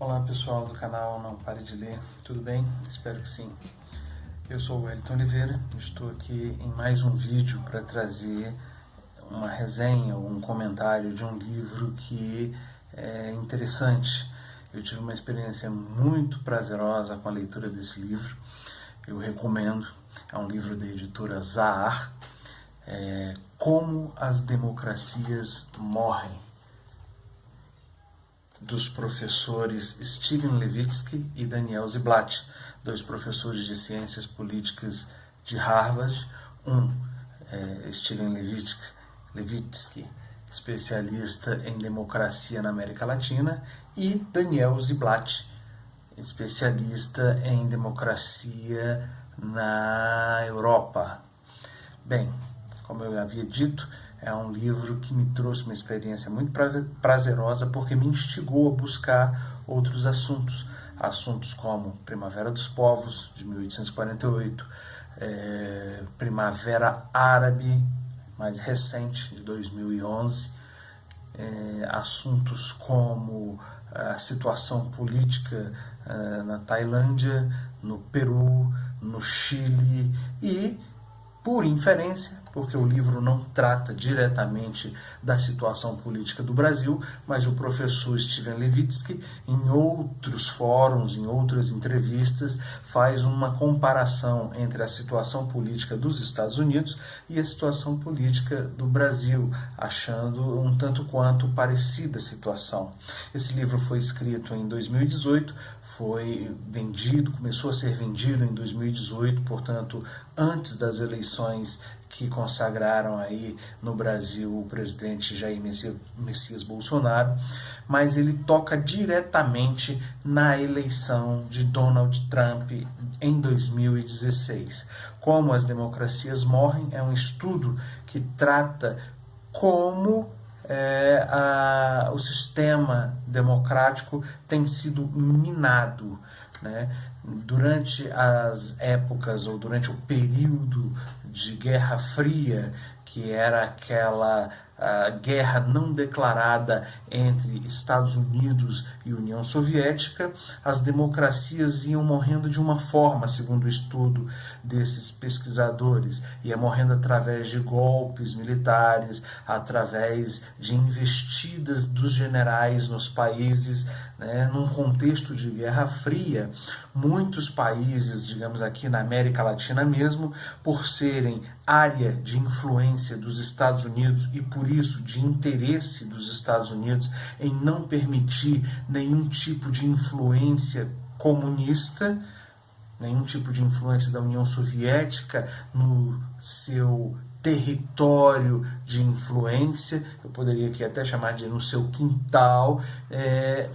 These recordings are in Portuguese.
Olá pessoal do canal Não Pare de Ler, tudo bem? Espero que sim. Eu sou o Wellington Oliveira, estou aqui em mais um vídeo para trazer uma resenha ou um comentário de um livro que é interessante. Eu tive uma experiência muito prazerosa com a leitura desse livro, eu recomendo. É um livro da editora Zahar, Como as Democracias Morrem, dos professores Steven Levitsky e Daniel Ziblatt, dois professores de ciências políticas de Harvard. Steven Levitsky, especialista em democracia na América Latina, e Daniel Ziblatt, especialista em democracia na Europa. Bem, como eu havia dito, é um livro que me trouxe uma experiência muito prazerosa porque me instigou a buscar outros assuntos. Assuntos como Primavera dos Povos, de 1848, Primavera Árabe, mais recente, de 2011, assuntos como a situação política na Tailândia, no Peru, no Chile e, por inferência, porque o livro não trata diretamente da situação política do Brasil, mas o professor Steven Levitsky, em outros fóruns, em outras entrevistas, faz uma comparação entre a situação política dos Estados Unidos e a situação política do Brasil, achando um tanto quanto parecida a situação. Esse livro foi escrito em 2018, começou a ser vendido em 2018, portanto, antes das eleições que consagraram aí no Brasil o presidente Jair Messias Bolsonaro, mas ele toca diretamente na eleição de Donald Trump em 2016. Como as Democracias Morrem é um estudo que trata como o sistema democrático tem sido minado, né? Durante as épocas ou durante o período de Guerra Fria, que era aquela guerra não declarada entre Estados Unidos e União Soviética, as democracias iam morrendo de uma forma, segundo o estudo desses pesquisadores, ia morrendo através de golpes militares, através de investidas dos generais nos países, né, num contexto de Guerra Fria. Muitos países, digamos aqui na América Latina mesmo, por serem área de influência dos Estados Unidos e por isso de interesse dos Estados Unidos em não permitir nenhum tipo de influência comunista, nenhum tipo de influência da União Soviética no seu território de influência, eu poderia aqui até chamar de no seu quintal,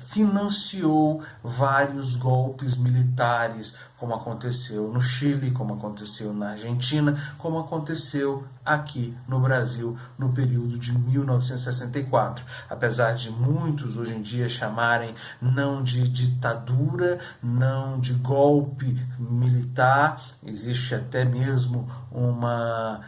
financiou vários golpes militares, como aconteceu no Chile, como aconteceu na Argentina, como aconteceu aqui no Brasil no período de 1964. Apesar de muitos hoje em dia chamarem não de ditadura, não de golpe militar, existe até mesmo uma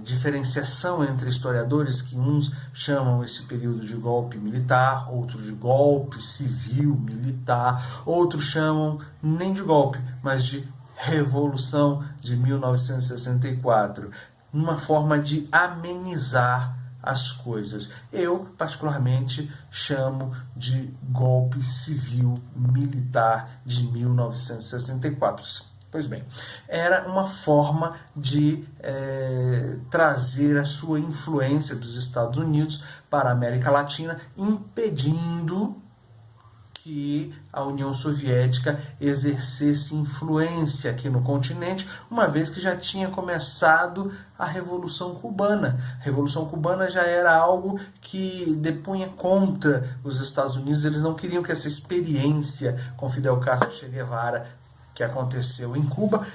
diferenciação entre historiadores, que uns chamam esse período de golpe militar, outros de golpe civil militar, outros chamam nem de golpe, mas de Revolução de 1964, uma forma de amenizar as coisas. Eu, particularmente, chamo de golpe civil militar de 1964. Pois bem, era uma forma de trazer a sua influência dos Estados Unidos para a América Latina, impedindo que a União Soviética exercesse influência aqui no continente, uma vez que já tinha começado a Revolução Cubana. A Revolução Cubana já era algo que depunha contra os Estados Unidos, eles não queriam que essa experiência com Fidel Castro e Che Guevara que aconteceu em Cuba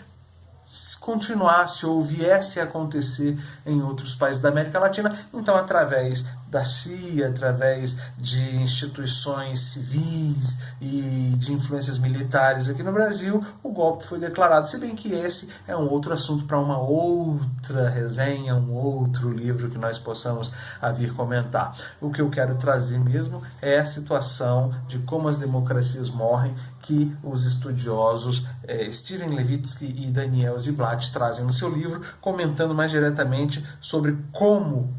continuasse ou viesse a acontecer em outros países da América Latina. Então, através da CIA, através de instituições civis e de influências militares aqui no Brasil, o golpe foi declarado. Se bem que esse é um outro assunto para uma outra resenha, um outro livro que nós possamos a vir comentar. O que eu quero trazer mesmo é a situação de como as democracias morrem, que os estudiosos Steven Levitsky e Daniel Ziblatt trazem no seu livro, comentando mais diretamente sobre como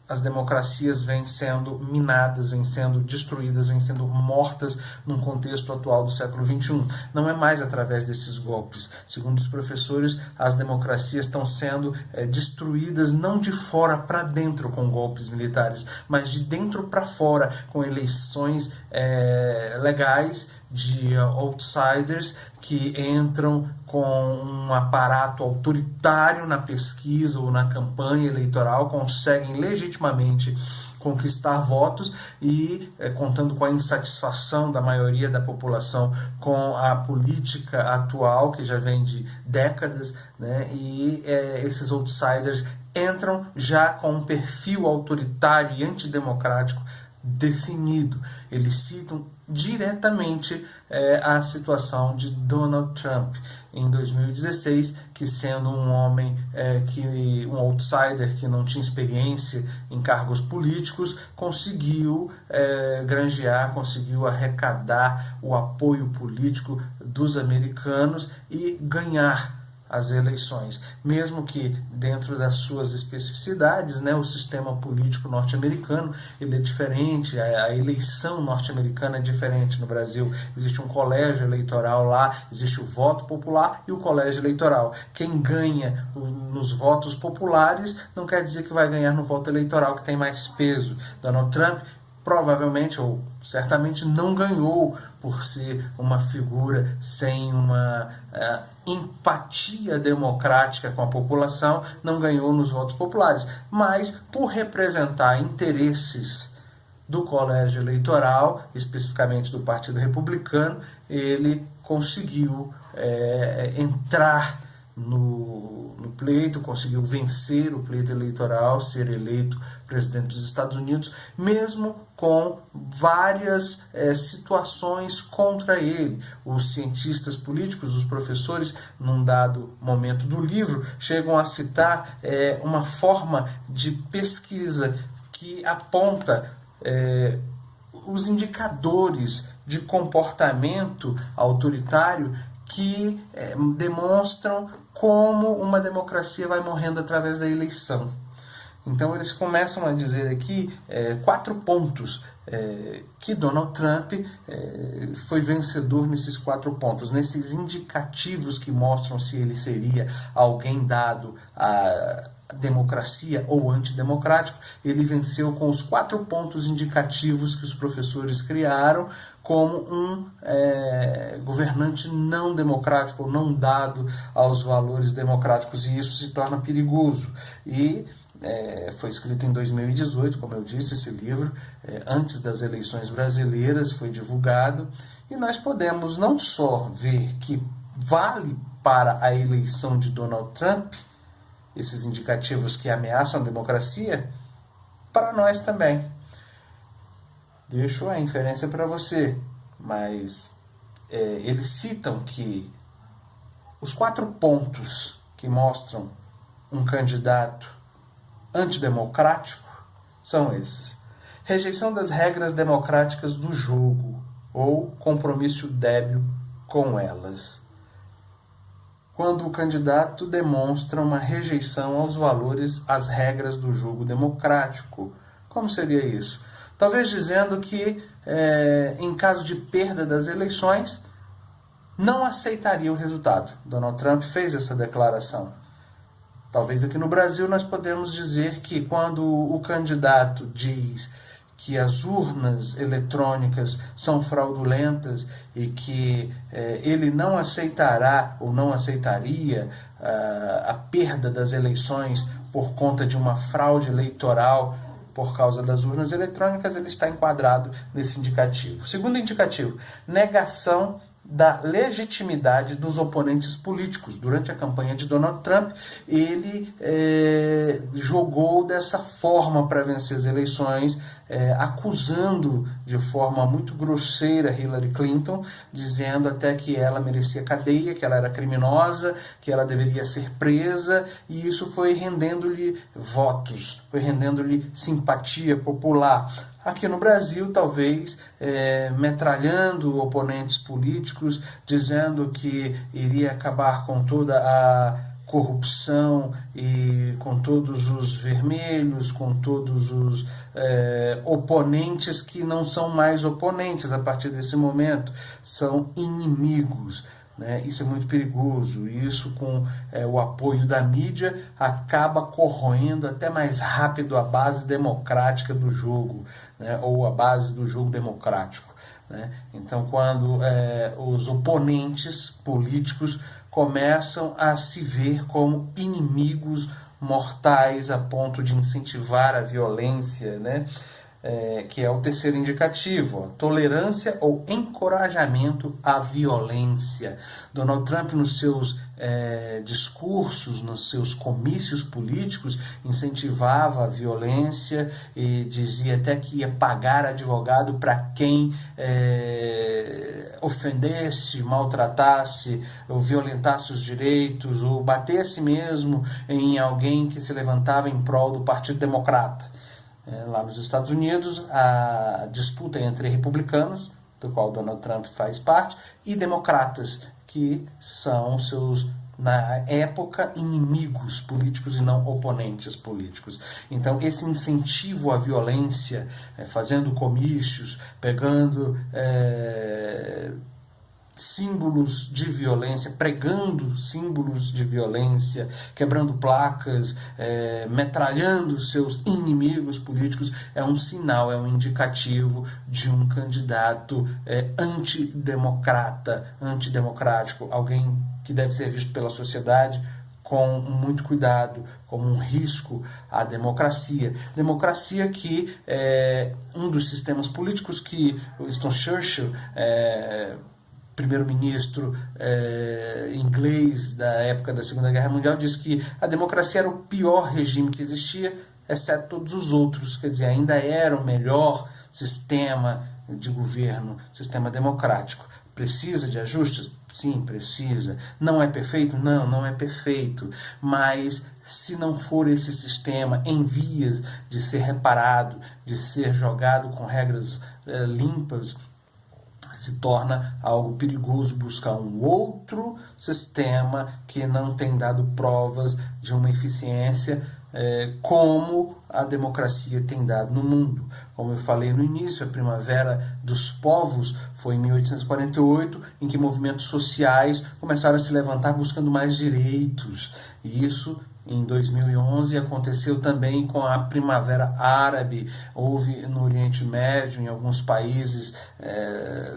as democracias vêm sendo minadas, vêm sendo destruídas, vêm sendo mortas num contexto atual do século XXI. Não é mais através desses golpes. Segundo os professores, as democracias estão sendo destruídas não de fora para dentro com golpes militares, mas de dentro para fora com eleições legais de outsiders que entram com um aparato autoritário na pesquisa ou na campanha eleitoral, conseguem legitimamente conquistar votos e contando com a insatisfação da maioria da população com a política atual, que já vem de décadas, né? E esses outsiders entram já com um perfil autoritário e antidemocrático definido. Eles citam diretamente a situação de Donald Trump em 2016, que sendo um homem, um outsider que não tinha experiência em cargos políticos, conseguiu granjear, conseguiu arrecadar o apoio político dos americanos e ganhar as eleições, mesmo que dentro das suas especificidades, né, o sistema político norte-americano ele é diferente, a eleição norte-americana é diferente. No Brasil existe um colégio eleitoral lá, existe o voto popular e o colégio eleitoral. Quem ganha nos votos populares não quer dizer que vai ganhar no voto eleitoral, que tem mais peso. Donald Trump provavelmente ou certamente não ganhou por ser uma figura sem uma empatia democrática com a população, não ganhou nos votos populares, mas por representar interesses do colégio eleitoral, especificamente do Partido Republicano, ele conseguiu entrar no pleito, conseguiu vencer o pleito eleitoral, ser eleito presidente dos Estados Unidos, mesmo com várias situações contra ele. Os cientistas políticos, os professores, num dado momento do livro, chegam a citar uma forma de pesquisa que aponta os indicadores de comportamento autoritário que demonstram como uma democracia vai morrendo através da eleição. Então eles começam a dizer aqui 4 pontos que Donald Trump foi vencedor nesses 4 pontos, nesses indicativos que mostram se ele seria alguém dado a democracia ou antidemocrático. Ele venceu com os 4 pontos indicativos que os professores criaram como um governante não democrático ou não dado aos valores democráticos, e isso se torna perigoso. E foi escrito em 2018, como eu disse, esse livro, antes das eleições brasileiras, foi divulgado, e nós podemos não só ver que vale para a eleição de Donald Trump esses indicativos que ameaçam a democracia, para nós também. Deixo a inferência para você, mas eles citam que os 4 pontos que mostram um candidato antidemocrático são esses: rejeição das regras democráticas do jogo ou compromisso débil com elas. Quando o candidato demonstra uma rejeição aos valores, às regras do jogo democrático. Como seria isso? Talvez dizendo que, em caso de perda das eleições, não aceitaria o resultado. Donald Trump fez essa declaração. Talvez aqui no Brasil nós podemos dizer que quando o candidato diz que as urnas eletrônicas são fraudulentas e que ele não aceitará ou não aceitaria a perda das eleições por conta de uma fraude eleitoral por causa das urnas eletrônicas, ele está enquadrado nesse indicativo. Segundo indicativo, negação da legitimidade dos oponentes políticos. Durante a campanha de Donald Trump, ele jogou dessa forma para vencer as eleições, acusando de forma muito grosseira Hillary Clinton, dizendo até que ela merecia cadeia, que ela era criminosa, que ela deveria ser presa, e isso foi rendendo-lhe votos, foi rendendo-lhe simpatia popular. Aqui no Brasil, talvez, metralhando oponentes políticos, dizendo que iria acabar com toda a corrupção e com todos os vermelhos, com todos os oponentes que não são mais oponentes a partir desse momento, são inimigos. Né? Isso é muito perigoso. Isso, com o apoio da mídia, acaba corroendo até mais rápido a base democrática do jogo, né? Ou a base do jogo democrático. Né? Então, quando os oponentes políticos começam a se ver como inimigos mortais a ponto de incentivar a violência, né? Que é o terceiro indicativo, tolerância ou encorajamento à violência. Donald Trump, nos seus discursos, nos seus comícios políticos, incentivava a violência e dizia até que ia pagar advogado para quem ofendesse, maltratasse, ou violentasse os direitos, ou batesse mesmo em alguém que se levantava em prol do Partido Democrata. Lá nos Estados Unidos, a disputa entre republicanos, do qual Donald Trump faz parte, e democratas, que são seus, na época, inimigos políticos e não oponentes políticos. Então, esse incentivo à violência, fazendo comícios, pegando símbolos de violência, pregando símbolos de violência, quebrando placas, metralhando seus inimigos políticos, é um sinal, é um indicativo de um candidato antidemocrata, antidemocrático, alguém que deve ser visto pela sociedade com muito cuidado, como um risco à democracia. Democracia que é um dos sistemas políticos que Winston Churchill, primeiro-ministro inglês da época da Segunda Guerra Mundial, disse que a democracia era o pior regime que existia, exceto todos os outros. Quer dizer, ainda era o melhor sistema de governo, sistema democrático. Precisa de ajustes? Sim, precisa. Não é perfeito? Não, não é perfeito. Mas se não for esse sistema em vias de ser reparado, de ser jogado com regras limpas, se torna algo perigoso buscar um outro sistema que não tem dado provas de uma eficiência como a democracia tem dado no mundo. Como eu falei no início, a Primavera dos Povos foi em 1848, em que movimentos sociais começaram a se levantar buscando mais direitos. E isso, em 2011, aconteceu também com a Primavera Árabe. Houve no Oriente Médio, em alguns países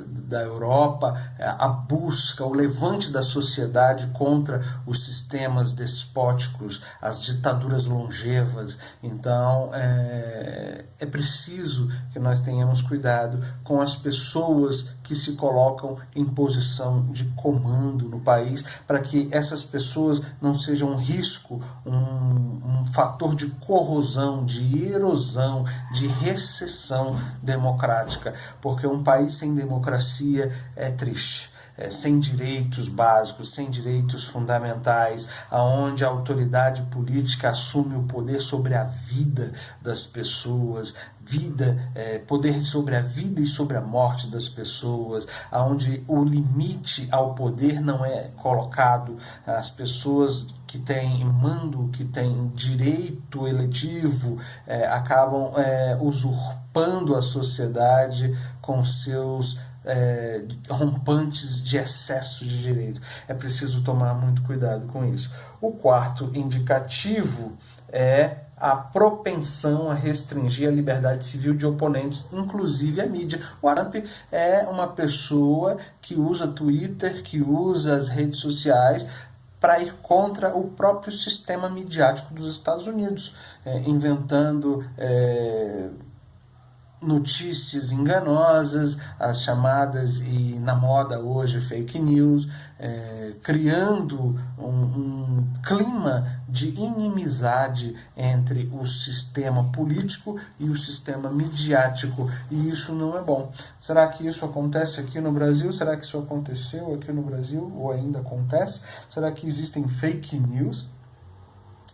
da Europa, a busca, o levante da sociedade contra os sistemas despóticos, as ditaduras longevas. Então, é preciso que nós tenhamos cuidado com as pessoas que se colocam em posição de comando no país, para que essas pessoas não sejam um risco, um fator de corrosão, de erosão, de recessão democrática, porque um país sem democracia é triste. Sem direitos básicos, sem direitos fundamentais, aonde a autoridade política assume o poder sobre a vida das pessoas, poder sobre a vida e sobre a morte das pessoas, aonde o limite ao poder não é colocado, as pessoas que têm mando, que têm direito eletivo, acabam usurpando a sociedade com seus rompantes de excesso de direito. É preciso tomar muito cuidado com isso. O quarto indicativo é a propensão a restringir a liberdade civil de oponentes, inclusive a mídia. O Trump é uma pessoa que usa Twitter, que usa as redes sociais para ir contra o próprio sistema midiático dos Estados Unidos, inventando notícias enganosas, as chamadas, e na moda hoje, fake news, criando um clima de inimizade entre o sistema político e o sistema midiático, e isso não é bom. Será que isso acontece aqui no Brasil? Será que isso aconteceu aqui no Brasil ou ainda acontece? Será que existem fake news?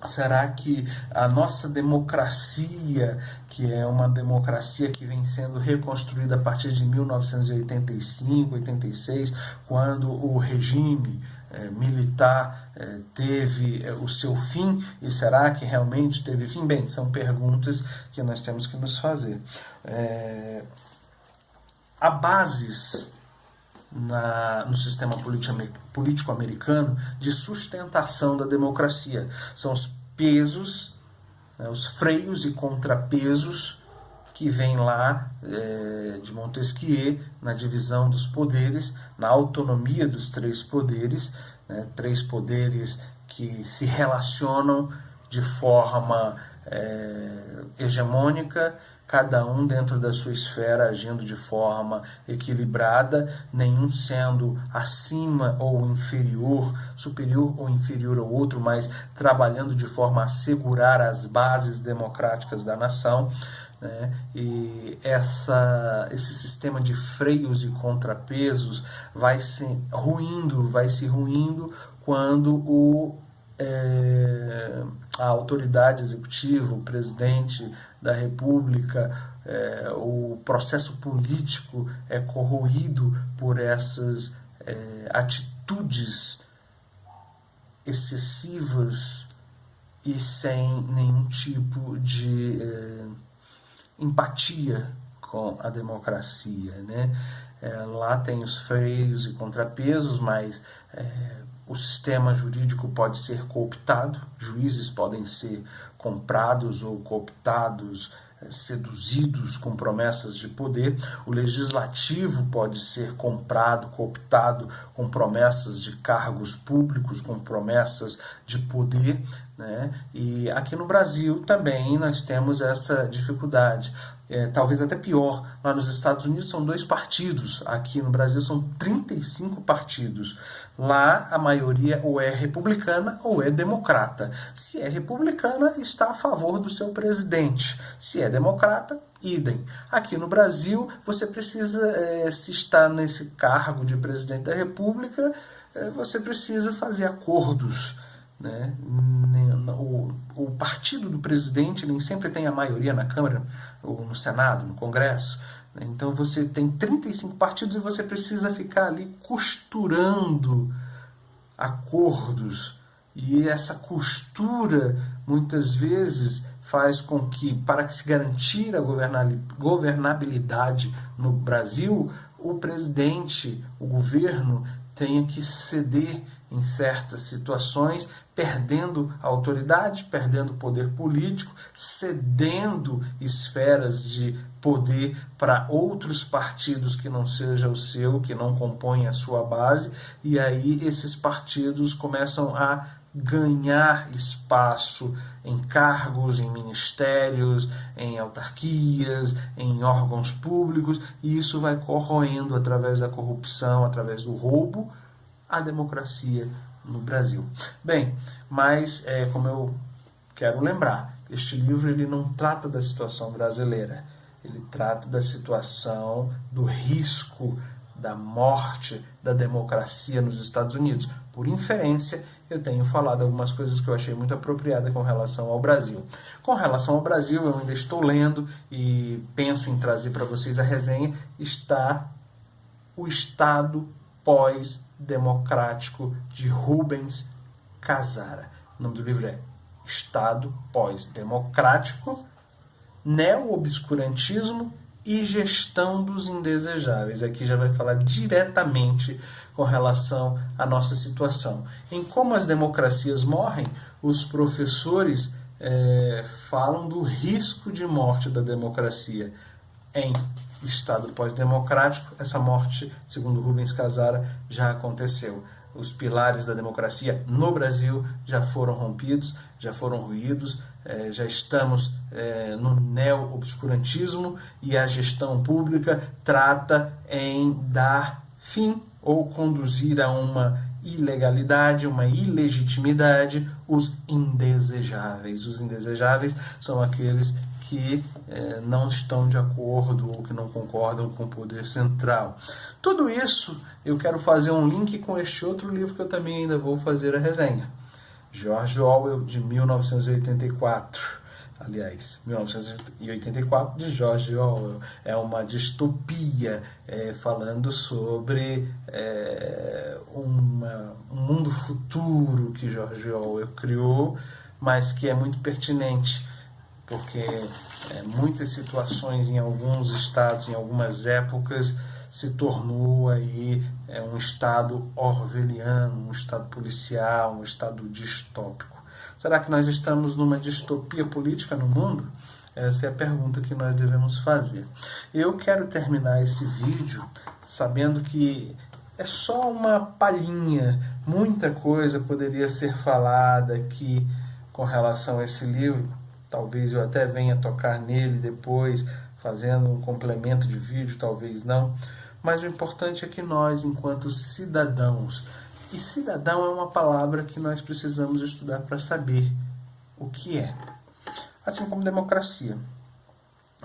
Será que a nossa democracia, que é uma democracia que vem sendo reconstruída a partir de 1985, 86, quando o regime militar teve o seu fim, e será que realmente teve fim? Bem, são perguntas que nós temos que nos fazer. Há bases no sistema político americano de sustentação da democracia. São os pesos, os freios e contrapesos que vêm lá de Montesquieu, na divisão dos poderes, na autonomia dos três poderes, três poderes que se relacionam de forma hegemônica, cada um dentro da sua esfera, agindo de forma equilibrada, nenhum sendo acima ou inferior, superior ou inferior ao outro, mas trabalhando de forma a assegurar as bases democráticas da nação. E esse sistema de freios e contrapesos vai se ruindo quando a autoridade executiva, o presidente da República, o processo político é corroído por essas atitudes excessivas e sem nenhum tipo de empatia com a democracia, lá tem os freios e contrapesos, mas o sistema jurídico pode ser cooptado, juízes podem ser comprados ou cooptados, seduzidos com promessas de poder. O legislativo pode ser comprado, cooptado com promessas de cargos públicos, com promessas de poder, E aqui no Brasil também nós temos essa dificuldade. Talvez até pior, lá nos Estados Unidos são 2 partidos, aqui no Brasil são 35 partidos. Lá a maioria ou é republicana ou é democrata. Se é republicana, está a favor do seu presidente. Se é democrata, idem. Aqui no Brasil, você precisa, se está nesse cargo de presidente da República, você precisa fazer acordos. O partido do presidente nem sempre tem a maioria na Câmara, ou no Senado, no Congresso. Então você tem 35 partidos e você precisa ficar ali costurando acordos. E essa costura, muitas vezes, faz com que, para que se garantir a governabilidade no Brasil, o presidente, o governo, tenha que ceder em certas situações, perdendo a autoridade, perdendo o poder político, cedendo esferas de poder para outros partidos que não seja o seu, que não compõem a sua base, e aí esses partidos começam a ganhar espaço em cargos, em ministérios, em autarquias, em órgãos públicos, e isso vai corroendo através da corrupção, através do roubo, a democracia no Brasil. Bem, mas como eu quero lembrar, este livro ele não trata da situação brasileira, ele trata da situação do risco da morte da democracia nos Estados Unidos. Por inferência, eu tenho falado algumas coisas que eu achei muito apropriadas com relação ao Brasil. Com relação ao Brasil, eu ainda estou lendo e penso em trazer para vocês a resenha, está o Estado Pós-Democrático de Rubens Casara. O nome do livro é Estado Pós-Democrático, Neo-Obscurantismo e Gestão dos Indesejáveis. Aqui já vai falar diretamente com relação à nossa situação. Em Como as Democracias Morrem, os professores falam do risco de morte da democracia. Em Estado Pós-Democrático, essa morte, segundo Rubens Casara, já aconteceu. os pilares da democracia no Brasil já foram rompidos, já foram ruídos, já estamos no neo-obscurantismo e a gestão pública trata em dar fim ou conduzir a uma ilegalidade, uma ilegitimidade, os indesejáveis. Os indesejáveis são aqueles que não estão de acordo ou que não concordam com o poder central. Tudo isso eu quero fazer um link com este outro livro que eu também ainda vou fazer a resenha. George Orwell, de 1984. Aliás, 1984 de George Orwell. É uma distopia falando sobre um mundo futuro que George Orwell criou, mas que é muito pertinente, porque muitas situações em alguns estados, em algumas épocas, se tornou aí um estado orwelliano, um estado policial, um estado distópico. Será que nós estamos numa distopia política no mundo? Essa é a pergunta que nós devemos fazer. Eu quero terminar esse vídeo sabendo que é só uma palhinha, muita coisa poderia ser falada aqui com relação a esse livro. Talvez eu até venha tocar nele depois, fazendo um complemento de vídeo, talvez não. Mas o importante é que nós, enquanto cidadãos, e cidadão é uma palavra que nós precisamos estudar para saber o que é. Assim como democracia.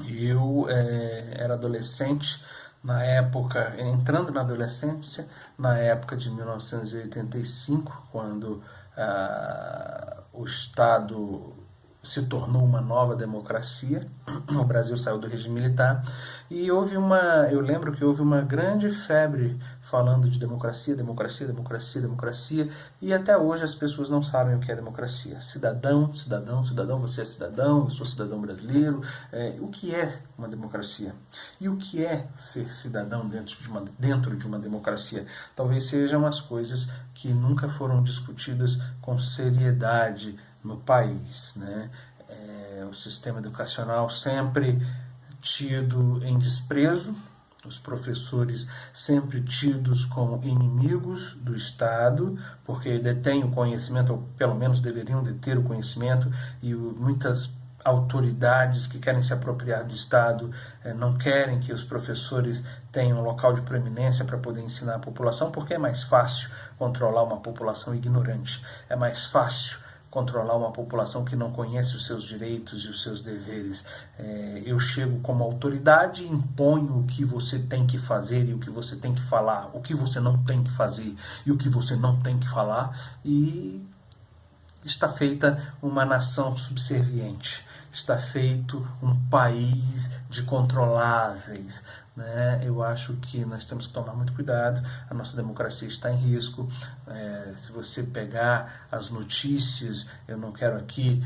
Eu era adolescente na época, entrando na adolescência, na época de 1985, quando o Estado se tornou uma nova democracia, o Brasil saiu do regime militar, e eu lembro que houve uma grande febre falando de democracia, democracia, democracia, democracia, e até hoje as pessoas não sabem o que é democracia. Cidadão, cidadão, cidadão, você é cidadão, eu sou cidadão brasileiro. O que é uma democracia? E o que é ser cidadão dentro de uma democracia? Talvez sejam as coisas que nunca foram discutidas com seriedade no país, né? O sistema educacional sempre tido em desprezo, os professores sempre tidos como inimigos do Estado, porque detêm o conhecimento, ou pelo menos deveriam deter o conhecimento, e muitas autoridades que querem se apropriar do Estado não querem que os professores tenham um local de preeminência para poder ensinar a população, porque é mais fácil controlar uma população ignorante, é mais fácil controlar uma população que não conhece os seus direitos e os seus deveres. Eu chego como autoridade e imponho o que você tem que fazer e o que você tem que falar, o que você não tem que fazer e o que você não tem que falar, e está feita uma nação subserviente, está feito um país de controláveis, né? Eu acho que nós temos que tomar muito cuidado, a nossa democracia está em risco. Se você pegar as notícias, eu não quero aqui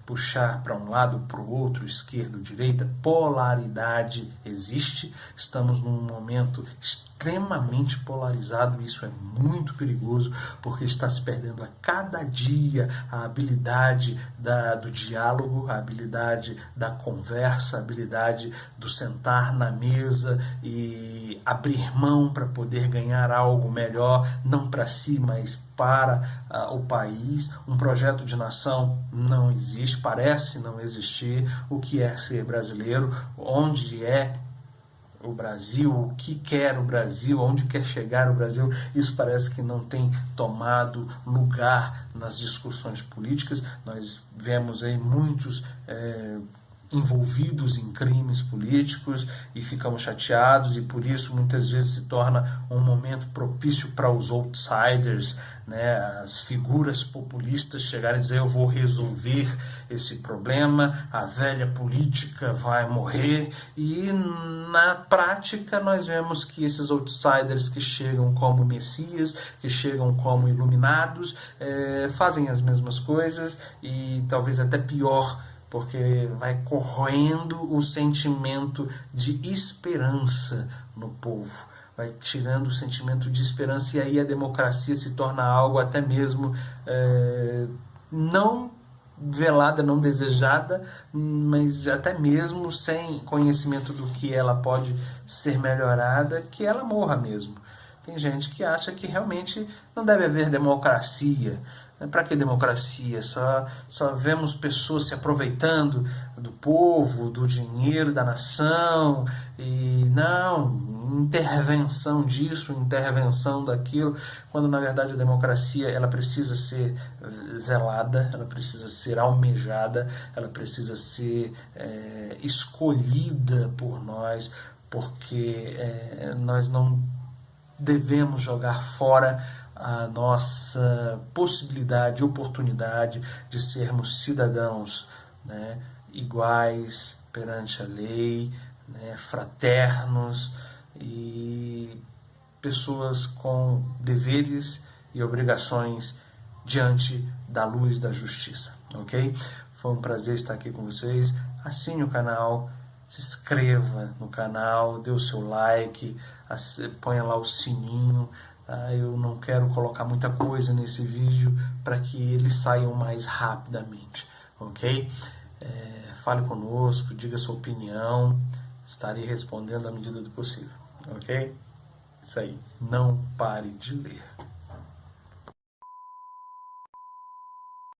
puxar para um lado, para o outro, esquerda, direita, polaridade existe, estamos num momento extremamente polarizado, isso é muito perigoso, porque está se perdendo a cada dia a habilidade do diálogo, a habilidade da conversa, a habilidade do sentar na mesa e abrir mão para poder ganhar algo melhor, não para si, mas para o país. Um projeto de nação não existe, parece não existir. O que é ser brasileiro? Onde é o Brasil? O que quer o Brasil? Onde quer chegar o Brasil? Isso parece que não tem tomado lugar nas discussões políticas. Nós vemos aí muitos envolvidos em crimes políticos e ficamos chateados, e por isso muitas vezes se torna um momento propício para os outsiders, né, as figuras populistas chegarem e dizer: eu vou resolver esse problema, a velha política vai morrer, e na prática nós vemos que esses outsiders que chegam como messias, que chegam como iluminados, fazem as mesmas coisas e talvez até pior, porque vai corroendo o sentimento de esperança no povo, vai tirando o sentimento de esperança, e aí a democracia se torna algo até mesmo não velada, não desejada, mas até mesmo sem conhecimento do que ela pode ser melhorada, que ela morra mesmo. Tem gente que acha que realmente não deve haver democracia. Para que democracia? Só vemos pessoas se aproveitando do povo, do dinheiro da nação, e não, intervenção disso, intervenção daquilo, quando na verdade a democracia ela precisa ser zelada, ela precisa ser almejada, ela precisa ser escolhida por nós, porque nós não devemos jogar fora a nossa possibilidade, oportunidade de sermos cidadãos, né, iguais perante a lei, né, fraternos e pessoas com deveres e obrigações diante da luz da justiça, ok? Foi um prazer estar aqui com vocês. Assine o canal, se inscreva no canal, dê o seu like, ponha lá o sininho. Tá? Eu não quero colocar muita coisa nesse vídeo para que eles saiam mais rapidamente, ok? Fale conosco, diga sua opinião, estarei respondendo à medida do possível, ok? Isso aí, não pare de ler.